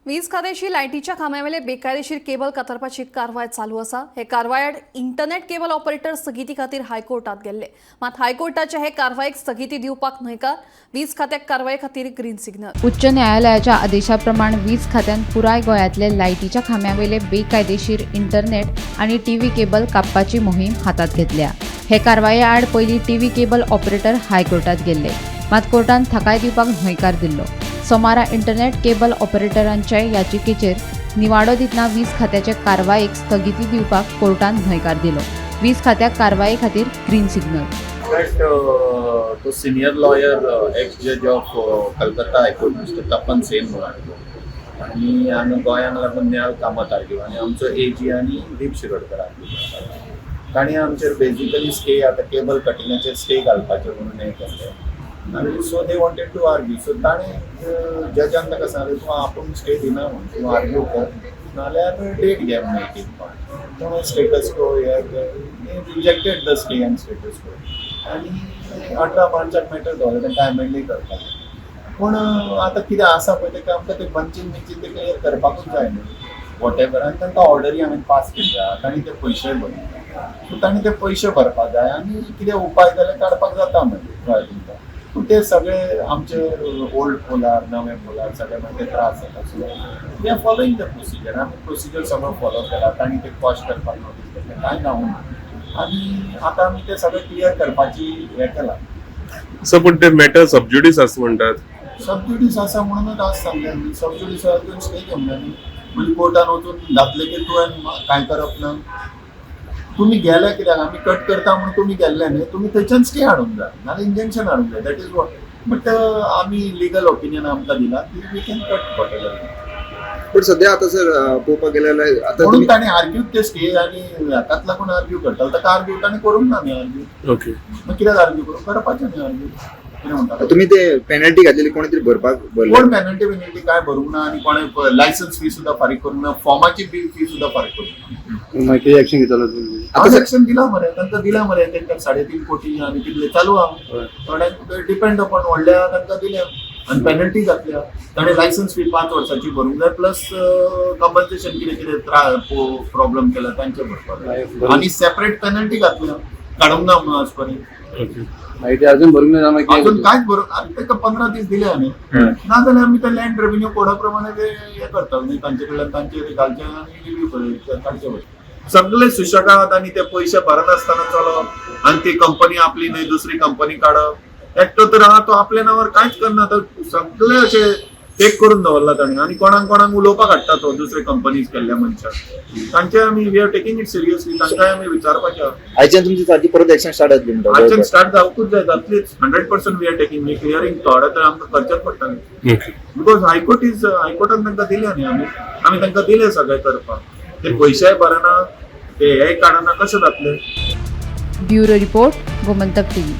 वीज खात्याची लायटीच्या खांब्यावेले बेकायदेशीर केबल कातरपाची कारवाय चालू आसा। हे कारवायेड इंटरनेट केबल ऑपरेटर स्थगिती खातीर हायकोर्टात गेल्ले, मात हायकोर्टाच्या हे कारवायेक स्थगिती दिवपाक न्हयकार। वीज खात्याक कारवाये खातीर ग्रीन सिग्नल। उच्च न्यायालयाच्या आदेशाप्रमाण वीज खात्यान पुराय गोंयांतले लायटीच्या खांब्यावेले बेकायदेशीर इंटरनेट आणि टीव्ही केबल कापपाची मोहीम हातात घेतल्या। हे कारवाये आड पयली टीव्ही केबल ऑपरेटर हायकोर्टात गेल्ले, मात कोर्टान थाकाय दिवपाक न्हयकार दिल्लो। सोमारा इंटरनेट केबल ऑपरेटरांच्या याचिकेचेर निवाडो दितना वीज खात्याचे कारवायेक स्थगिती दिवपाक कोर्टान न्हयकार दिलो। वीज खात्याक कारवाये खातीर ग्रीन सिग्नल। तो सिनियर लॉयर एक्स जज ऑफ कलकत्ता हायकोर्ट मिस्टर तपन सेन म्हणून आणि आमी गोंयांक लागून न्याय कामां धाडल्यो आनी आमचो एजी आनी दीप शिरोडकर ताणी आमचेर बेजिकली स्टे आतां केबल कटिंगाचेर स्टे घालपाचें म्हणून हें केल्लें आनी so they wanted to argue. So ताणें जजान ताका सांगलें तूं आपूण स्टे दिना म्हणून तूं आर्ग्यू कर नाल्यार डेट घे म्हणून एक म्हणून स्टेटस को rejected the stay end status को आनी 18 मार्चाक मॅटर दवरलें तेंकां एमेंडूय करपाक। पूण आतां कितें आसा पळय तेका आमकां तें बंचीन बिंचीन तें क्लियर करपाकूच जाय न्हू वॉटेवर आनी तांकां ऑर्डरी हांवें पास केल्या तांणी ते पयशे भरले सो तांणी ते पयशे भरपाक जाय आनी कितें उपाय जाल्यार काडपाक जाता मागीर तुमकां। पूण ते सगळे आमचे ओल्ड पोलार नवे पोलार सगळे मागीर ते त्रास जाता। So we are following the procedure आमी प्रोसिजर सगळो फॉलो केला तांणी ते कॉस्ट करपाक नोटीस केलें कांय जावना आनी आतां आमी ते सगळें क्लियर करपाची हें केलां। सो पण ते मॅटर सबज्युडिस आसा म्हणटात। सबज्युडिस आसा म्हणूनच आज सांगलें आमी सबज्युडिसाक स्टे घेवना न्ही म्हणजे कोर्टान वचून घातले की तुवें कांय करप ना तुम्ही गेल्या कित्याक आमी कट करता म्हणून तुम्ही गेल्ले न्ही तुमी थंयच्यान स्टे हाडूंक जाय नाल्यार इंजंक्शन हाडूंक जाय दॅट इज वॉट। बट आमी लिगल ओपिनियन आमकां दिला की वी कॅन कट वॉटेवर। पण सध्या आता सर पळोवपाक गेल्यार आता म्हणून ताणें आर्ग्यू ते स्टे आनी हाकाच लागून आर्ग्यू करता ताका आर्ग्यू ताणें करूंक ना न्ही आर्ग्यू। ओके मग कित्याक आर्ग्यू करूंक करपाचें न्ही आर्ग्यू कितें म्हणटा तुम्ही ते पेनल्टी घातलेली कोणी तरी भरपाक कोण पेनल्टी बिनल्टी काय भरूंक ना आनी कोणें लायसन्स फी सुद्दां फारीक करूंक ना फॉर्माची बिल फी सुद्दां फारीक करूंक ना। मागीर एक्शन घेतलो तुम्ही आता सेक्शन दिला मरे तांकां दिला मरे तांकां 3.5 कोटी आनी कितले चालू आहा थोड्यांक डिपेंड अपॉन व्हडल्या तांकां दिल्या आनी पेनल्टी घातल्या ताणें लायसन्स फी 5 वर्सांची भरूंक जाय प्लस कंपन्सेशन कितें कितें प्रॉब्लेम केला तांचे भरपाक जाय आनी सेपरेट पेनल्टी घातल्या काडूंक ना म्हणून आज पर्यंत माहिती अजून भरूंक ना अजून कांयच भरूंक आनी ताका 15 दीस दिले आनी ना जाल्यार आमी ते लँड रेव्हेन्यू कोडा प्रमाणे ते हे करता न्ही तांचे कडल्यान तांचे घालचे आनी रिव्यू काडचे सगळे सुशेगाद आनी ते पयशे भरनासतना चलप आनी ती कंपनी आपली न्हय दुसरी कंपनी काडप एकटो तर आहा तो आपल्या नांवार कांयच करना तो सगळे अशे टेक करून दवरला ताणें आनी कोणाक उलोवपाक हाडटा तो दुसरे कंपनीज केल्ल्या मनशाक तांचे आमी we are taking it seriously तांकांय आमी विचारपाचें आहा। आयच्यान तुमची सारकी परत एक्शन स्टार्ट जातली म्हणटा आयच्यान स्टार्ट जावपूच जाय जातलीच 100% we are taking we clearing थोडे तर आमकां करचेच पडटलें बिकॉज हायकोर्टान तांकां दिले न्ही आमी तांकां दिले सगळें करपाक ते पयशेय भरना ते हे काडना कशें जातलें। Bureau report Gomantak TV.